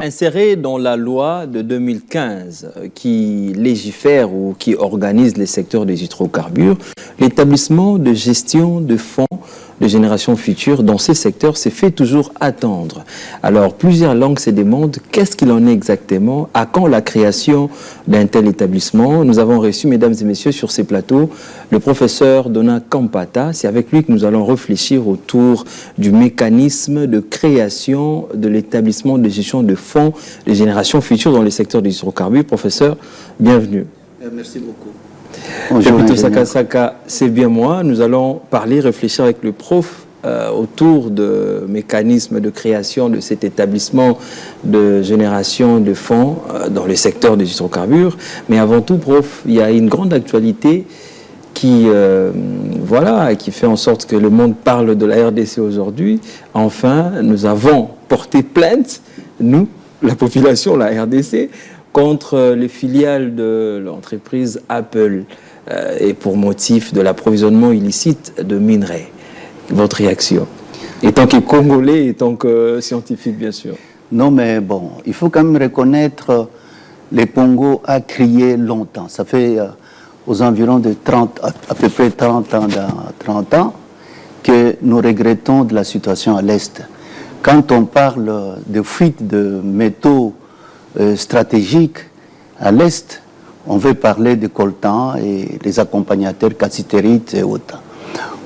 Inséré dans la loi de 2015 qui légifère ou qui organise les secteurs des hydrocarbures, l'établissement de gestion de fonds de génération future dans ces secteurs s'est fait toujours attendre. Alors, plusieurs langues se demandent qu'est-ce qu'il en est exactement, à quand la création d'un tel établissement. Nous avons reçu, mesdames et messieurs, sur ces plateaux, le professeur Donat Kampata. C'est avec lui que nous allons réfléchir autour du mécanisme de création de l'établissement de gestion de fonds de génération future dans les secteurs des hydrocarbures. Professeur, bienvenue. Merci beaucoup. Bonjour, Saka, c'est bien moi. Nous allons parler, réfléchir avec le prof autour de mécanismes de création de cet établissement de génération de fonds dans le secteur des hydrocarbures. Mais avant tout, prof, il y a une grande actualité qui, qui fait en sorte que le monde parle de la RDC aujourd'hui. Enfin, nous avons porté plainte, nous, la population, la RDC, contre les filiales de l'entreprise Apple et pour motif de l'approvisionnement illicite de minerais. Votre réaction, en tant que Congolais, en tant que scientifique, bien sûr. Non, mais bon, il faut quand même reconnaître le Congo a crié longtemps. Ça fait aux environs de 30, à peu près 30 ans que nous regrettons de la situation à l'Est. Quand on parle de fuite de métaux stratégique à l'Est, on veut parler de coltan et des accompagnateurs cassitérites et autres.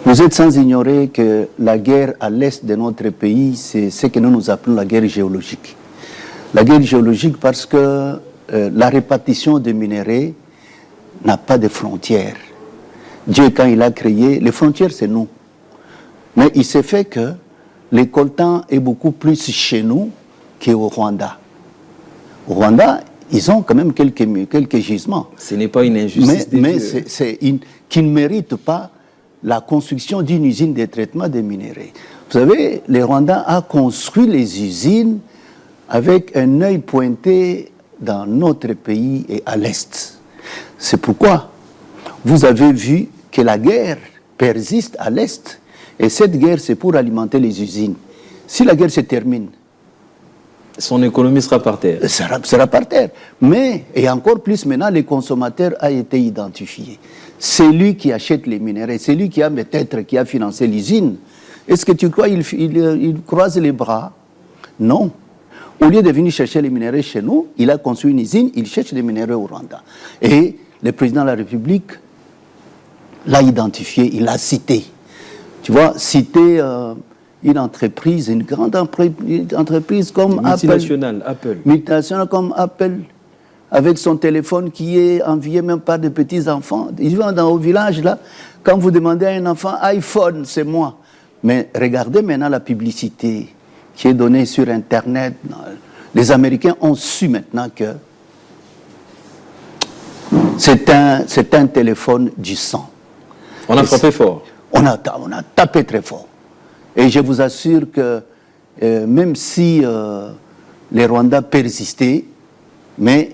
Vous êtes sans ignorer que la guerre à l'Est de notre pays, c'est ce que nous appelons la guerre géologique. La guerre géologique parce que la répartition des minéraux n'a pas de frontières. Dieu, quand il a créé, les frontières, c'est nous. Mais il s'est fait que le coltan est beaucoup plus chez nous qu'au Rwanda. Au Rwanda, ils ont quand même quelques gisements. Ce n'est pas une injustice. Mais qui ne mérite pas la construction d'une usine de traitement des minéraux. Vous savez, le Rwanda a construit les usines avec un œil pointé dans notre pays et à l'Est. C'est pourquoi vous avez vu que la guerre persiste à l'Est. Et cette guerre, c'est pour alimenter les usines. Si la guerre se termine, son économie sera par terre. Sera par terre. Mais, et encore plus maintenant, les consommateurs a été identifié. C'est lui qui achète les minéraux, c'est lui qui a peut-être qui a financé l'usine. Est-ce que tu crois qu'il croise les bras? Non. Au lieu de venir chercher les minéraux chez nous, il a construit une usine, il cherche les minéraux au Rwanda. Et le président de la République l'a identifié, il l'a cité. Tu vois, citer une entreprise, une grande entreprise comme Apple. Multinationale comme Apple, avec son téléphone qui est envié même par des petits-enfants. Ils vont dans le village, là, quand vous demandez à un enfant, iPhone, c'est moi. Mais regardez maintenant la publicité qui est donnée sur Internet. Les Américains ont su maintenant que c'est un téléphone du sang. On a frappé fort. On a tapé très fort. Et je vous assure que même si les Rwandais persistaient, mais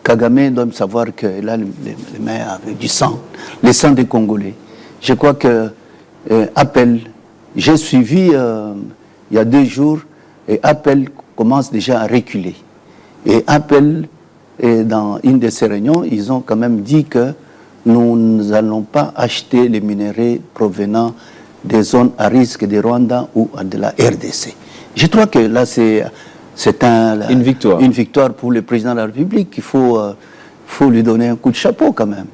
Kagame doit savoir qu'il a les mains avec du sang, le sang des Congolais. Je crois que Apple, j'ai suivi il y a 2 jours, et Apple commence déjà à reculer. Et Apple, dans une de ces réunions, ils ont quand même dit que nous n'allons pas acheter les minéraux provenant des zones à risque de Rwanda ou de la RDC. Je crois que là, c'est une victoire pour le président de la République. Il faut lui donner un coup de chapeau quand même.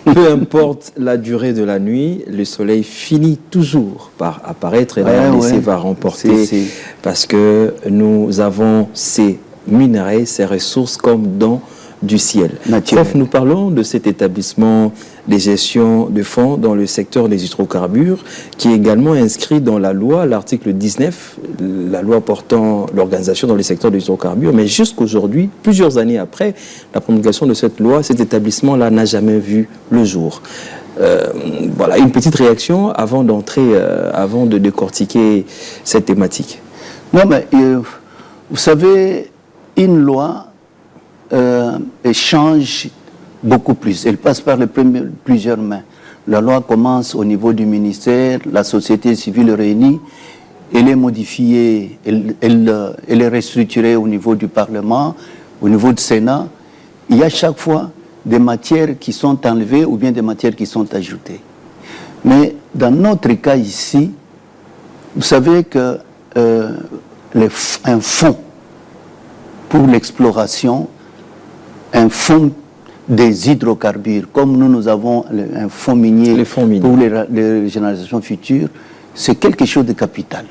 Peu importe la durée de la nuit, le soleil finit toujours par apparaître et la RDC va remporter parce que nous avons ces minerais, ces ressources comme dans du ciel. Prof, nous parlons de cet établissement de gestion de fonds dans le secteur des hydrocarbures qui est également inscrit dans la loi, l'article 19, la loi portant l'organisation dans le secteur des hydrocarbures. Mais jusqu'aujourd'hui, plusieurs années après la promulgation de cette loi, cet établissement-là n'a jamais vu le jour. Voilà, une petite réaction avant d'entrer, avant de décortiquer cette thématique. Non, mais vous savez, une loi change beaucoup plus. Elle passe par plusieurs mains. La loi commence au niveau du ministère, la société civile réunie, elle est modifiée, elle est restructurée au niveau du Parlement, au niveau du Sénat. Il y a chaque fois des matières qui sont enlevées ou bien des matières qui sont ajoutées. Mais dans notre cas ici, vous savez que un fonds pour l'exploration, un fonds des hydrocarbures, comme nous avons un fonds minier pour les générations futures, c'est quelque chose de capital.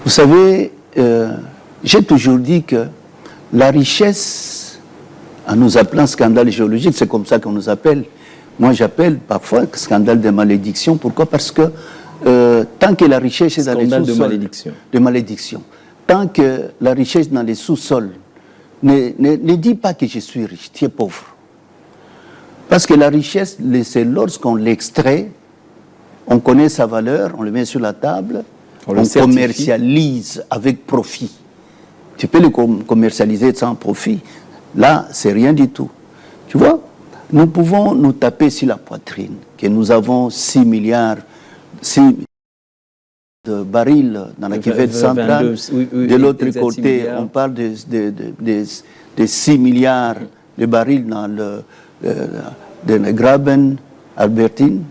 Vous savez, j'ai toujours dit que la richesse, en nous appelant scandale géologique, c'est comme ça qu'on nous appelle. Moi, j'appelle parfois scandale de malédiction. Pourquoi? Parce que tant que la richesse est dans les sous-sols... de malédiction. Tant que la richesse est dans les sous-sols, ne dis pas que je suis riche, tu es pauvre. Parce que la richesse, c'est lorsqu'on l'extrait, on connaît sa valeur, on le met sur la table, on commercialise avec profit. Tu peux le commercialiser sans profit. Là, c'est rien du tout. Tu vois, nous pouvons nous taper sur la poitrine, que nous avons 6 milliards de barils dans la cuvette centrale. De l'autre côté, on parle de 6 milliards de barils dans le Graben, Albertine.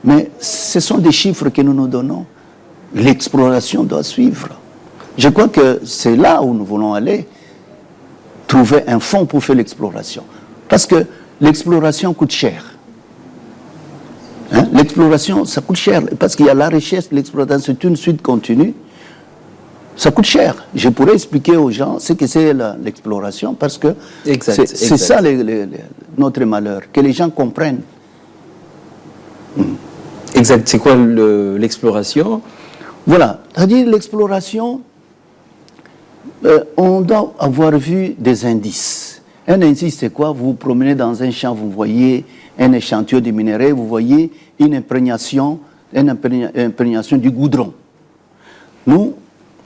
Mais ce sont des chiffres que nous nous donnons. L'exploration doit suivre. Je crois que c'est là où nous voulons aller, trouver un fonds pour faire l'exploration. Parce que l'exploration coûte cher. Hein? L'exploration, ça coûte cher. Parce qu'il y a la richesse, l'exploitation, c'est une suite continue. Ça coûte cher. Je pourrais expliquer aux gens ce que c'est l'exploration, parce que c'est ça notre malheur, que les gens comprennent. Exact. C'est quoi l'exploration? Voilà. C'est-à-dire l'exploration, on doit avoir vu des indices. Un indice, c'est quoi? Vous vous promenez dans un champ, vous voyez un échantillon de minerais, vous voyez une imprégnation du goudron. Nous,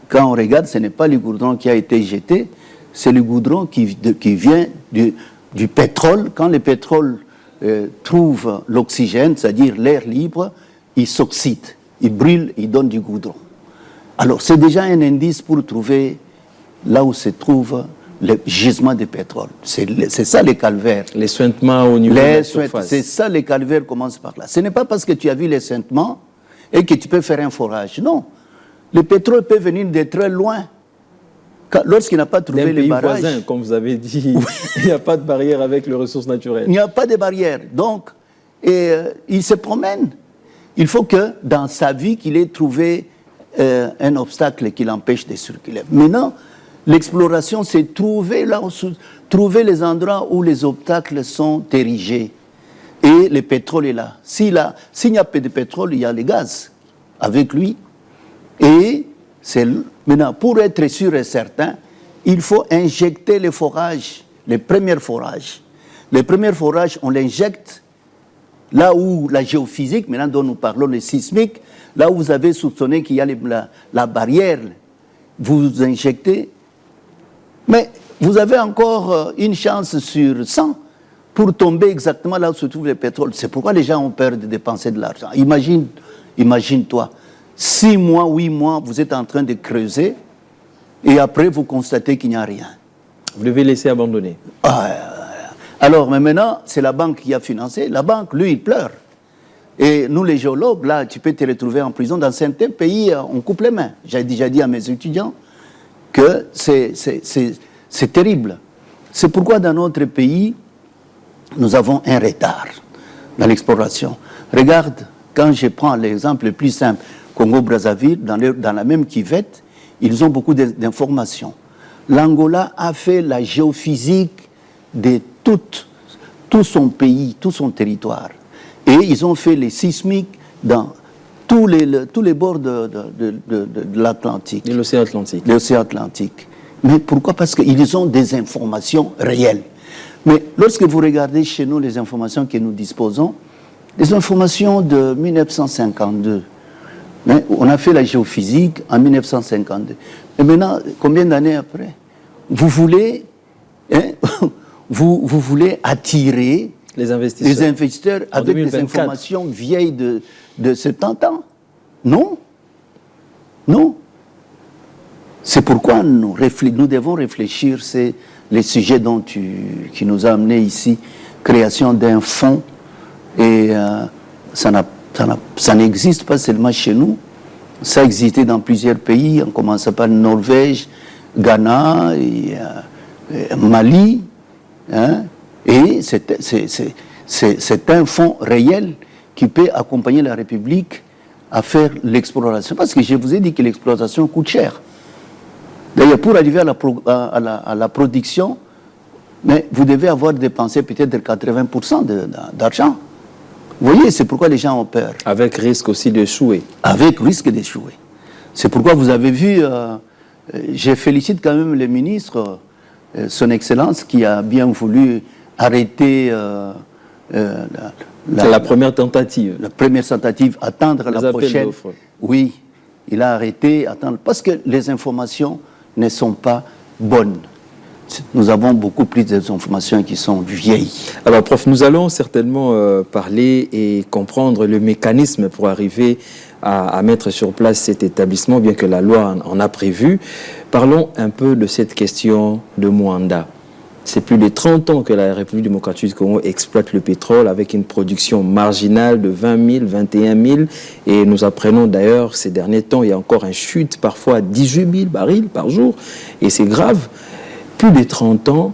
quand on regarde, ce n'est pas le goudron qui a été jeté, c'est le goudron qui vient du pétrole. Quand le pétrole trouve l'oxygène, c'est-à-dire l'air libre, il s'oxyde, il brûle, il donne du goudron. Alors, c'est déjà un indice pour trouver là où se trouve le gisement de pétrole. C'est ça les calvaires. Les suintements au niveau de la surface. C'est ça les calvaires commencent par là. Ce n'est pas parce que tu as vu les suintements et que tu peux faire un forage. Non. Le pétrole peut venir de très loin. Lorsqu'il n'a pas trouvé les barrages... voisin, comme vous avez dit, il n'y a pas de barrière avec les ressources naturelles. Il n'y a pas de barrière. Donc, il se promène. Il faut que dans sa vie, qu'il ait trouvé un obstacle qui l'empêche de circuler. Maintenant, l'exploration, c'est trouver les endroits où les obstacles sont érigés. Et le pétrole est là. S'il n'y a pas de pétrole, il y a le gaz avec lui. Et maintenant, pour être sûr et certain, il faut injecter les forages, les premiers forages. Les premiers forages, on l'injecte là où la géophysique, maintenant dont nous parlons, le sismique, là où vous avez soupçonné qu'il y a la barrière, vous injectez. Mais vous avez encore une chance sur 100 pour tomber exactement là où se trouve le pétrole. C'est pourquoi les gens ont peur de dépenser de l'argent. Imagine-toi, 6 mois, 8 mois, vous êtes en train de creuser et après vous constatez qu'il n'y a rien. Vous devez laisser abandonner. Alors, mais maintenant, c'est la banque qui a financé. La banque, lui, il pleure. Et nous, les géologues, là, tu peux te retrouver en prison. Dans certains pays, on coupe les mains. J'ai déjà dit à mes étudiants que c'est terrible. C'est pourquoi dans notre pays, nous avons un retard dans l'exploration. Regarde, quand je prends l'exemple le plus simple, Congo-Brazzaville, dans la même cuvette, ils ont beaucoup d'informations. L'Angola a fait la géophysique de tout son pays, tout son territoire. Et ils ont fait les sismiques dans tous les bords de l'Atlantique. De l'océan Atlantique. L'océan Atlantique. Mais pourquoi? Parce qu'ils ont des informations réelles. Mais lorsque vous regardez chez nous les informations que nous disposons, les informations de 1952, mais on a fait la géophysique en 1952. Et maintenant, combien d'années après? Vous voulez attirer les investisseurs avec des informations vieilles de 70 ans? Non. Non. C'est pourquoi nous devons réfléchir, c'est les sujets qui nous a amenés ici, création d'un fonds, et ça n'existe pas seulement chez nous, ça a existé dans plusieurs pays, on commence par Norvège, Ghana, et, Mali, hein, et c'est un fonds réel qui peut accompagner la République à faire l'exploration, parce que je vous ai dit que l'exploitation coûte cher. D'ailleurs, pour arriver à la production, mais vous devez avoir dépensé peut-être 80% d'argent. Vous voyez, c'est pourquoi les gens ont peur. Avec risque aussi d'échouer. Avec risque d'échouer. C'est pourquoi vous avez vu, je félicite quand même le ministre, son Excellence, qui a bien voulu arrêter la première tentative. La première tentative, attendre la prochaine. Oui, il a arrêté, attendre, parce que les informations ne sont pas bonnes. Nous avons beaucoup plus d'informations qui sont vieilles. Alors, prof, nous allons certainement parler et comprendre le mécanisme pour arriver à mettre sur place cet établissement, bien que la loi en a prévu. Parlons un peu de cette question de Moanda. C'est plus de 30 ans que la République démocratique du Congo exploite le pétrole avec une production marginale de 20 000, 21 000. Et nous apprenons d'ailleurs ces derniers temps, il y a encore une chute parfois à 18 000 barils par jour. Et c'est grave. Plus de 30 ans,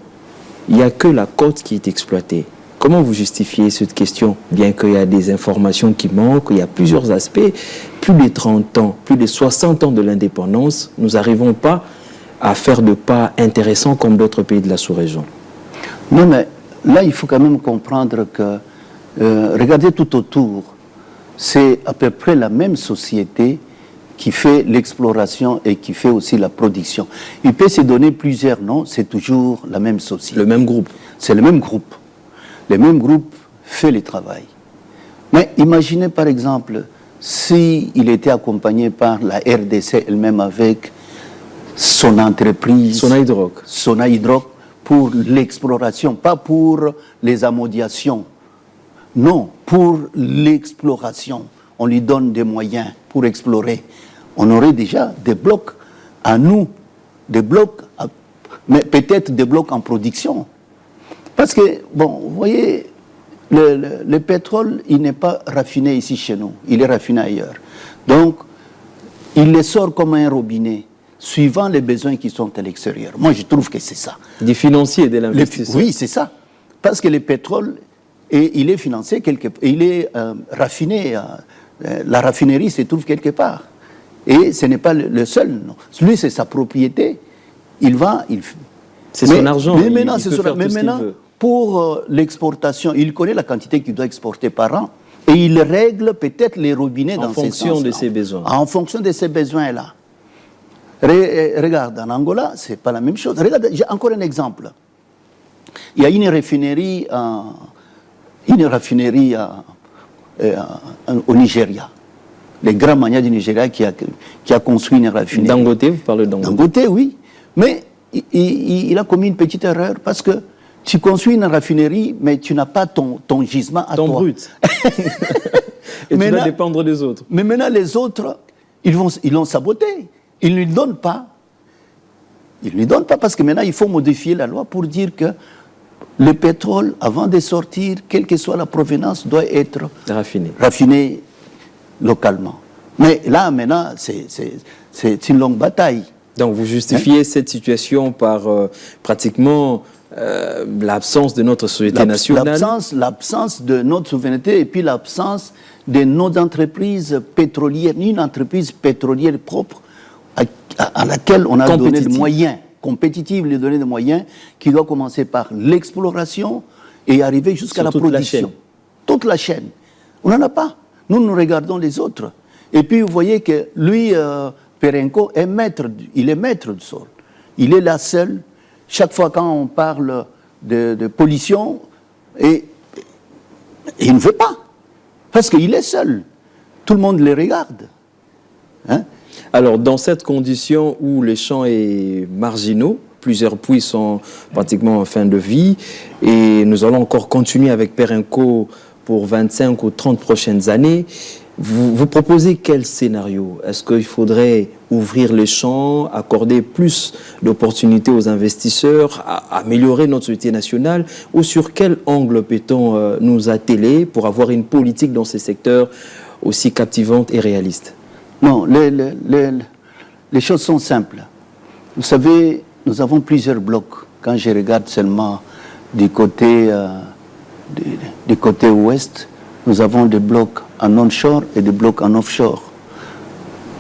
il n'y a que la côte qui est exploitée. Comment vous justifiez cette question? Bien qu'il y a des informations qui manquent, il y a plusieurs aspects. Plus de 30 ans, plus de 60 ans de l'indépendance, nous n'arrivons pas à faire de pas intéressants comme d'autres pays de la sous-région. Non, mais là, il faut quand même comprendre que, regardez tout autour, c'est à peu près la même société qui fait l'exploration et qui fait aussi la production. Il peut se donner plusieurs noms, c'est toujours la même société. Le même groupe. C'est le même groupe. Le même groupe fait le travail. Mais imaginez par exemple, s'il était accompagné par la RDC elle-même avec son entreprise, Sonaïdroc, pour l'exploration, pas pour les amodiations. Non, pour l'exploration. On lui donne des moyens pour explorer. On aurait déjà des blocs à nous, mais peut-être des blocs en production. Parce que, bon, vous voyez, le pétrole, il n'est pas raffiné ici chez nous, il est raffiné ailleurs. Donc, il les sort comme un robinet, suivant les besoins qui sont à l'extérieur. Moi, je trouve que c'est ça. Des financiers et de l'investissement. Oui, c'est ça. Parce que le pétrole, il est financé il est raffiné. La raffinerie se trouve quelque part. Et ce n'est pas le seul. Non. Lui, c'est sa propriété. C'est son argent. Mais maintenant, pour l'exportation, il connaît la quantité qu'il doit exporter par an. Et il règle peut-être les robinets dans ces sens. En fonction de ses besoins. En fonction de ses besoins-là. Regarde, en Angola, ce n'est pas la même chose. Regarde, j'ai encore un exemple. Il y a une raffinerie au Nigeria. Le grand mania du Nigeria qui a construit une raffinerie. Dangote, vous parlez de Dangote? Dangote, oui. Mais il a commis une petite erreur parce que tu construis une raffinerie, mais tu n'as pas ton gisement à toi. Ton brut. Et tu dois dépendre des autres. Mais maintenant, les autres, ils l'ont saboté. Ils ne lui donnent pas. Ils ne lui donnent pas parce que maintenant, il faut modifier la loi pour dire que le pétrole, avant de sortir, quelle que soit la provenance, doit être raffiné localement. Mais là, maintenant, c'est une longue bataille. Donc, vous justifiez cette situation par pratiquement l'absence de notre société nationale. L'absence de notre souveraineté et puis l'absence de nos entreprises pétrolières, ni une entreprise pétrolière propre à laquelle on a donné des moyens compétitive, lui donner des moyens qui doit commencer par l'exploration et arriver jusqu'à la production. Toute la chaîne. On n'en a pas. Nous regardons les autres. Et puis vous voyez que lui, Perenco, il est maître du sol. Il est là seul. Chaque fois quand on parle de pollution, et il ne veut pas. Parce qu'il est seul. Tout le monde le regarde. Hein? Alors, dans cette condition où les champs est marginaux, plusieurs puits sont pratiquement en fin de vie, et nous allons encore continuer avec Perenco pour 25 ou 30 prochaines années, Vous proposez quel scénario? Est-ce qu'il faudrait ouvrir les champs, accorder plus d'opportunités aux investisseurs, améliorer notre société nationale, ou sur quel angle peut-on nous atteler pour avoir une politique dans ces secteurs aussi captivante et réaliste? Non, les choses sont simples. Vous savez, nous avons plusieurs blocs. Quand je regarde seulement du côté ouest, nous avons des blocs en onshore et des blocs en offshore.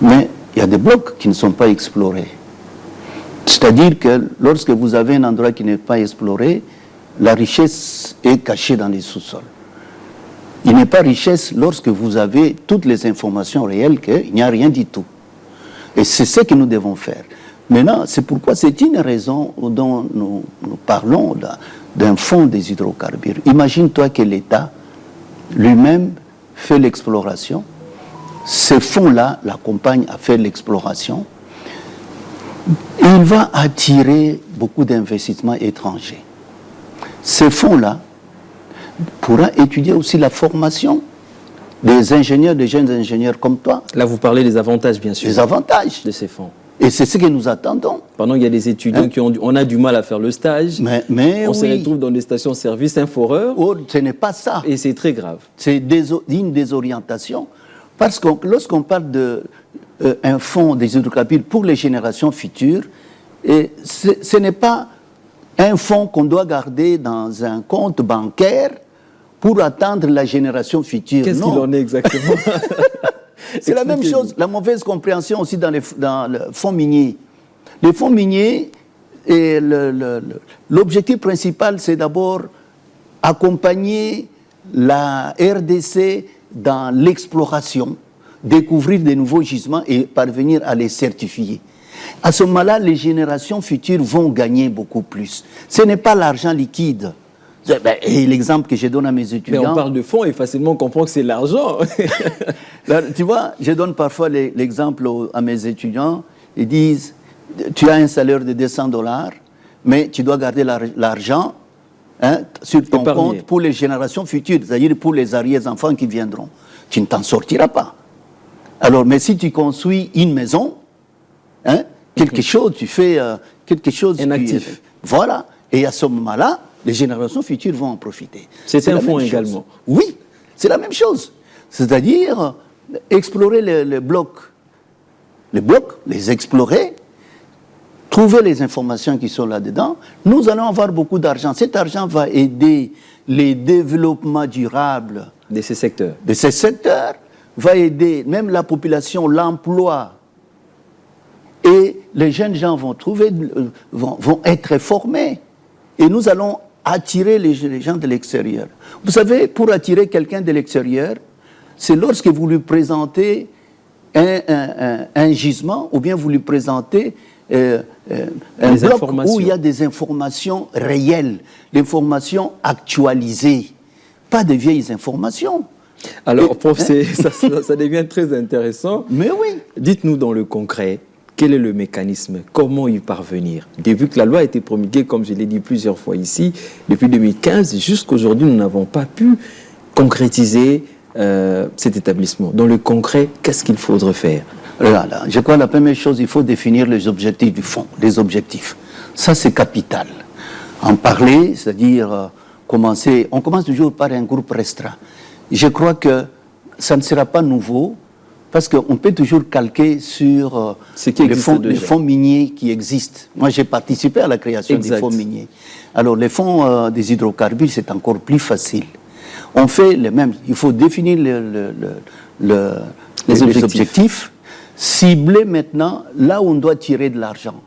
Mais il y a des blocs qui ne sont pas explorés. C'est-à-dire que lorsque vous avez un endroit qui n'est pas exploré, la richesse est cachée dans les sous-sols. Il n'est pas richesse lorsque vous avez toutes les informations réelles qu'il n'y a rien du tout. Et c'est ce que nous devons faire. Maintenant, c'est pourquoi c'est une raison dont nous parlons d'un fonds des hydrocarbures. Imagine-toi que l'État lui-même fait l'exploration. Ce fonds-là l'accompagne à faire l'exploration. Il va attirer beaucoup d'investissements étrangers. Ce fonds-là pourra étudier aussi la formation des ingénieurs, des jeunes ingénieurs comme toi. Là, vous parlez des avantages, bien sûr. Les avantages de ces fonds. Et c'est ce que nous attendons. Pendant qu'il y a des étudiants qui on a du mal à faire le stage, mais on se retrouve dans des stations-service Info-Heures. Oh, ce n'est pas ça. Et c'est très grave. C'est une désorientation. Parce que lorsqu'on parle d'un fonds des hydrocarbures pour les générations futures, ce n'est pas un fonds qu'on doit garder dans un compte bancaire pour attendre la génération future. Qu'est-ce qu'il en est exactement? C'est la même chose, la mauvaise compréhension aussi dans le fonds minier. Les fonds miniers, l'objectif principal, c'est d'abord accompagner la RDC dans l'exploration, découvrir de nouveaux gisements et parvenir à les certifier. À ce moment-là, les générations futures vont gagner beaucoup plus. Ce n'est pas l'argent liquide. Et l'exemple que je donne à mes étudiants... Mais on parle de fonds et facilement on comprend que c'est l'argent. Là, tu vois, je donne parfois l'exemple à mes étudiants. Ils disent, tu as un salaire de $200, mais tu dois garder l'argent sur ton compte pour les générations futures, c'est-à-dire pour les arrière-enfants qui viendront. Tu ne t'en sortiras pas. Alors, mais si tu construis une maison, quelque chose, tu fais quelque chose... Un actif. Voilà. Et à ce moment-là, les générations futures vont en profiter. C'est un fonds également. Oui, c'est la même chose. C'est-à-dire explorer les blocs, les explorer, trouver les informations qui sont là-dedans. Nous allons avoir beaucoup d'argent. Cet argent va aider les développements durables de ces secteurs. De ces secteurs, va aider même la population, l'emploi. Et les jeunes gens vont être formés. Et nous allons attirer les gens de l'extérieur. Vous savez, pour attirer quelqu'un de l'extérieur, c'est lorsque vous lui présentez un gisement ou bien vous lui présentez un bloc où il y a des informations réelles, des informations actualisées, pas de vieilles informations. Alors, prof, ça devient très intéressant. Mais oui. Dites-nous dans le concret, quel est le mécanisme? Comment y parvenir? Depuis que la loi a été promulguée, comme je l'ai dit plusieurs fois ici, depuis 2015, jusqu'aujourd'hui, nous n'avons pas pu concrétiser cet établissement. Dans le concret, qu'est-ce qu'il faudrait faire? Là, je crois que la première chose, il faut définir les objectifs du fonds, les objectifs. Ça, c'est capital. En parler, c'est-à-dire on commence toujours par un groupe restreint. Je crois que ça ne sera pas nouveau, parce qu'on peut toujours calquer sur les fonds miniers qui existent. Moi, j'ai participé à la création des fonds miniers. Alors, les fonds des hydrocarbures, c'est encore plus facile. On fait les mêmes. Il faut définir les objectifs, cibler maintenant là où on doit tirer de l'argent.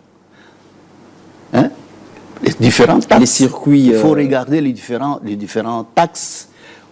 Les différentes taxes. Les circuits. Il faut regarder les différentes taxes,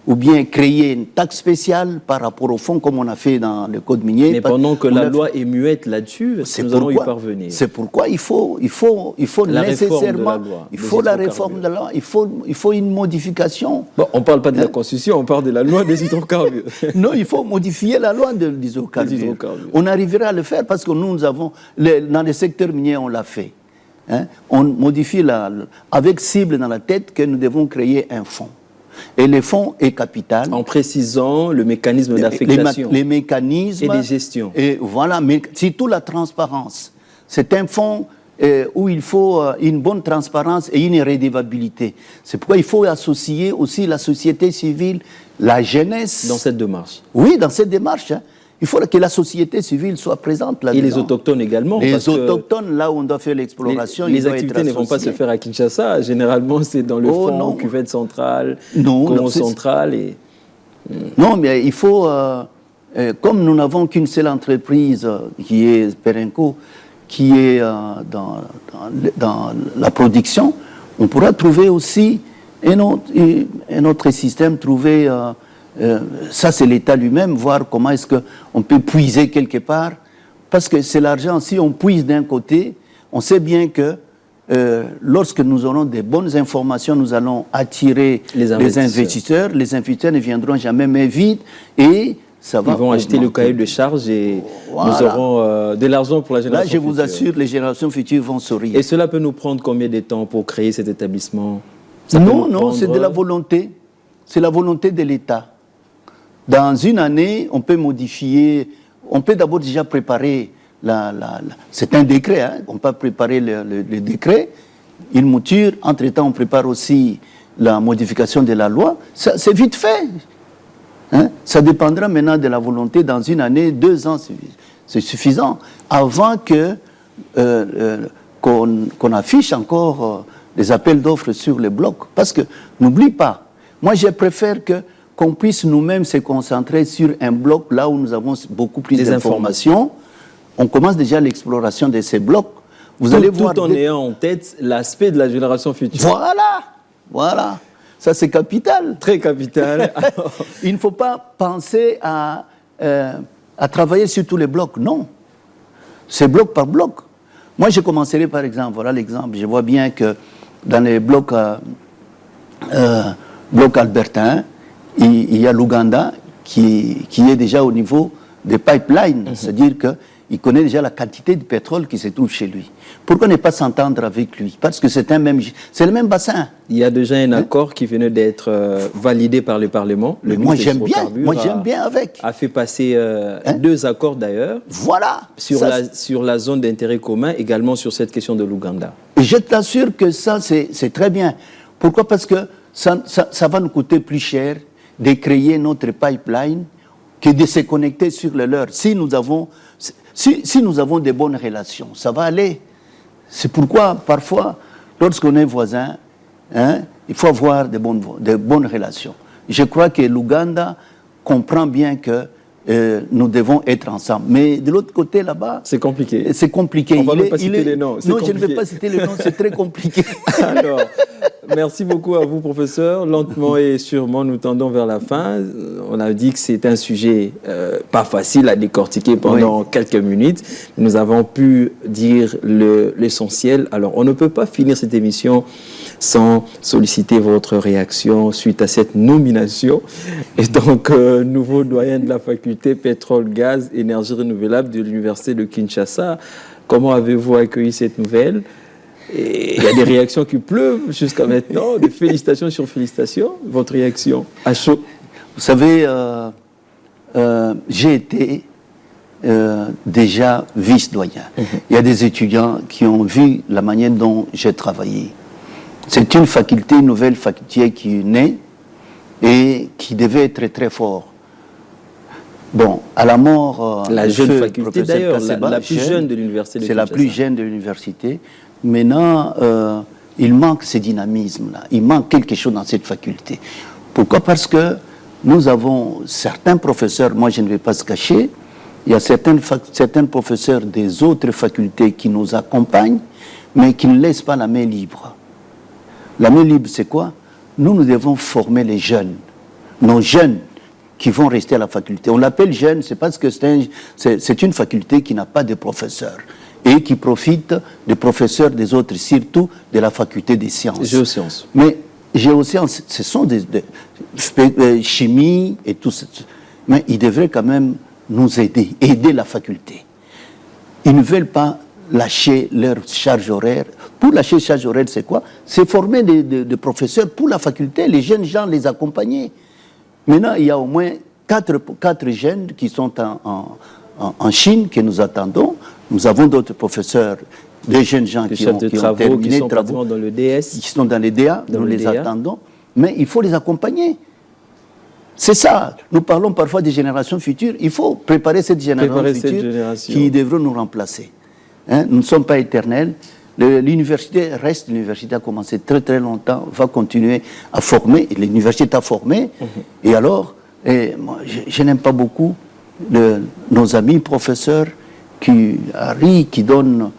ou bien créer une taxe spéciale par rapport au fonds, comme on a fait dans le code minier. Mais pendant que la loi est muette là-dessus, nous allons y parvenir. C'est pourquoi il faut nécessairement... Il faut la réforme de la loi, il faut une modification. Bon, on ne parle pas de la Constitution, on parle de la loi des hydrocarbures. Non, il faut modifier la loi des hydrocarbures. On arrivera à le faire parce que nous avons... Dans les secteurs miniers, on l'a fait. On modifie avec cible dans la tête que nous devons créer un fonds. Et les fonds et capital. En précisant le mécanisme d'affectation. Les mécanismes. Et les gestions. Et voilà, mais surtout la transparence. C'est un fonds où il faut une bonne transparence et une redevabilité. C'est pourquoi il faut associer aussi la société civile, la jeunesse. Dans cette démarche. Oui, dans cette démarche. Hein. Il faut que la société civile soit présente là-dedans. Et les autochtones également. Les autochtones, là où on doit faire l'exploration, les activités ne vont pas se faire à Kinshasa. Généralement, c'est dans le fond, cuvette centrale, Congo central. Non, mais il faut... comme nous n'avons qu'une seule entreprise qui est Perenco, qui est dans la production, on pourra trouver aussi un autre système, trouver... ça, c'est l'État lui-même, voir comment est-ce qu'on peut puiser quelque part. Parce que c'est l'argent, si on puise d'un côté, on sait bien que lorsque nous aurons des bonnes informations, nous allons attirer les investisseurs. Les investisseurs ne viendront jamais main vide et ça va... Ils vont acheter le cahier de charge et nous aurons de l'argent pour la génération future. Là, je vous assure, les générations futures vont sourire. Et cela peut nous prendre combien de temps pour créer cet établissement? Non, c'est de la volonté. C'est la volonté de l'État. Dans une année, on peut modifier, on peut d'abord déjà préparer, c'est un décret, hein, on peut préparer le décret, une mouture, entre-temps on prépare aussi la modification de la loi, c'est vite fait. Hein. Ça dépendra maintenant de la volonté, dans une année, 2 ans, c'est suffisant, avant qu'on affiche encore des appels d'offres sur les blocs. Parce que, n'oublie pas, moi je préfère qu'on puisse nous-mêmes se concentrer sur un bloc là où nous avons beaucoup plus d'informations. On commence déjà l'exploration de ces blocs. Vous allez voir tout en ayant en tête l'aspect de la génération future. Voilà. Ça, c'est capital. Très capital. Il ne faut pas penser à travailler sur tous les blocs. Non. C'est bloc par bloc. Moi, je commencerai par exemple. Voilà l'exemple. Je vois bien que dans les blocs albertains, il y a l'Ouganda qui est déjà au niveau des pipelines, c'est-à-dire qu'il connaît déjà la quantité de pétrole qui se trouve chez lui. Pourquoi ne pas s'entendre avec lui? Parce que c'est le même bassin. Il y a déjà un accord qui venait d'être validé par le Parlement. Moi j'aime bien avec. A fait passer 2 accords d'ailleurs. Voilà. Sur la zone d'intérêt commun, également sur cette question de l'Ouganda. Et je t'assure que ça c'est très bien. Pourquoi? Parce que ça va nous coûter plus cher de créer notre pipeline que de se connecter sur le leur. Si nous avons des bonnes relations, ça va aller. C'est pourquoi, parfois, lorsqu'on est voisin, hein, il faut avoir de bonnes relations. Je crois que l'Ouganda comprend bien que nous devons être ensemble. Mais de l'autre côté, là-bas... C'est compliqué. C'est compliqué. On ne va même pas citer les noms. Non, je ne vais pas citer les noms, c'est très compliqué. Alors, merci beaucoup à vous, professeur. Lentement et sûrement, nous tendons vers la fin. On a dit que c'est un sujet pas facile à décortiquer pendant quelques minutes. Nous avons pu dire l'essentiel. Alors, on ne peut pas finir cette émission sans solliciter votre réaction suite à cette nomination. Et donc, nouveau doyen de la faculté pétrole, gaz, énergie renouvelable de l'université de Kinshasa. Comment avez-vous accueilli cette nouvelle? Et il y a des réactions qui pleuvent jusqu'à maintenant, des félicitations sur félicitations. Votre réaction à chaud? Vous savez, j'ai été déjà vice-doyen. Il y a des étudiants qui ont vu la manière dont j'ai travaillé. C'est une faculté, une nouvelle faculté qui est née et qui devait être très fort. Bon, à la mort... la jeune faculté d'ailleurs, la plus jeune de l'université de Kinshasa. C'est la plus jeune de l'université. Maintenant, il manque ce dynamisme-là. Il manque quelque chose dans cette faculté. Pourquoi? Parce que nous avons certains professeurs, moi je ne vais pas se cacher, il y a certains professeurs des autres facultés qui nous accompagnent, mais qui ne laissent pas la main libre. La main libre, c'est quoi? Nous devons former les jeunes, nos jeunes qui vont rester à la faculté. On l'appelle jeune, c'est parce que c'est une faculté qui n'a pas de professeurs et qui profite des professeurs des autres, surtout de la faculté des sciences. Géosciences. Mais géosciences, ce sont des chimie et tout ça. Mais ils devraient quand même nous aider la faculté. Ils ne veulent pas lâcher leur charge horaire Pour lâcher charge horaire, c'est quoi? C'est former des professeurs pour la faculté, les jeunes gens, les accompagner. Maintenant, il y a au moins 4 jeunes qui sont en Chine, que nous attendons. Nous avons d'autres professeurs, des jeunes gens qui ont terminé les travaux dans le DS. Qui sont dans les DA, nous les attendons. Mais il faut les accompagner. C'est ça. Nous parlons parfois des générations futures. Il faut préparer cette génération future qui devrait nous remplacer. Hein? Nous ne sommes pas éternels. L'université reste, l'université a commencé très très longtemps, va continuer à former, l'université a formé, et alors, moi, je n'aime pas beaucoup nos amis professeurs qui arrivent, qui donnent,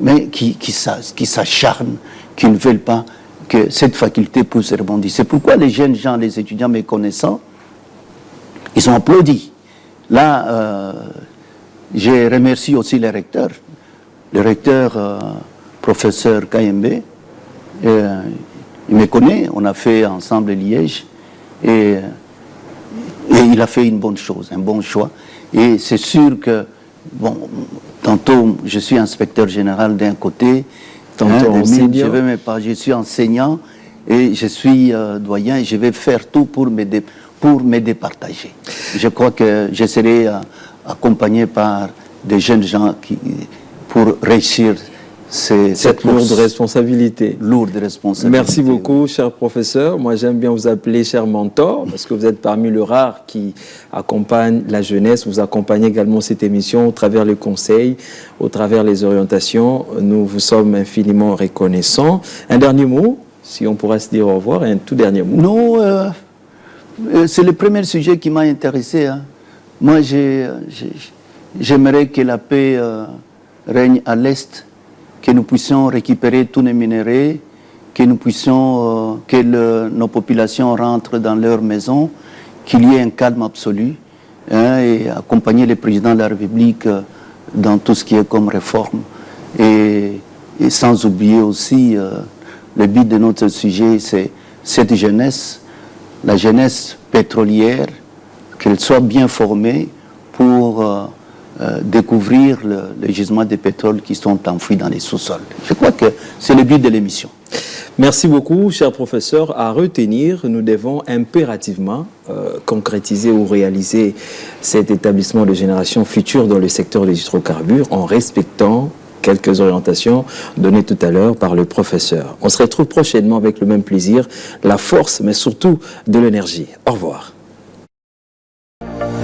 mais qui s'acharnent, qui ne veulent pas que cette faculté puisse rebondir. C'est pourquoi les jeunes gens, les étudiants méconnaissants, ils ont applaudi. Là, je remercie aussi les recteurs. Le recteur professeur KMB, il me connaît, on a fait ensemble Liège, et il a fait une bonne chose, un bon choix. Et c'est sûr que, bon, tantôt je suis inspecteur général d'un côté, tantôt enseignant. Je suis enseignant et je suis doyen, et je vais faire tout pour me départager. Je crois que je serai accompagné par des jeunes gens pour réussir cette lourde responsabilité. Lourde responsabilité. Merci beaucoup, cher professeur. Moi, j'aime bien vous appeler cher mentor, parce que vous êtes parmi le rare qui accompagne la jeunesse. Vous accompagnez également cette émission au travers les conseils, au travers les orientations. Nous vous sommes infiniment reconnaissants. Un dernier mot, si on pourrait se dire au revoir, et un tout dernier mot. Non, c'est le premier sujet qui m'a intéressé. Hein. Moi, j'aimerais que la paix règne à l'Est, que nous puissions récupérer tous les minéraux, que nous puissions, nos populations rentrent dans leurs maisons, qu'il y ait un calme absolu, hein, et accompagner le président de la République dans tout ce qui est comme réforme. Et sans oublier aussi, le but de notre sujet, c'est cette jeunesse, la jeunesse pétrolière, qu'elle soit bien formée pour découvrir les gisements de pétrole qui sont enfouis dans les sous-sols. Je crois que c'est le but de l'émission. Merci beaucoup, cher professeur. À retenir, nous devons impérativement concrétiser ou réaliser cet établissement de génération future dans le secteur des hydrocarbures en respectant quelques orientations données tout à l'heure par le professeur. On se retrouve prochainement avec le même plaisir, la force, mais surtout de l'énergie. Au revoir.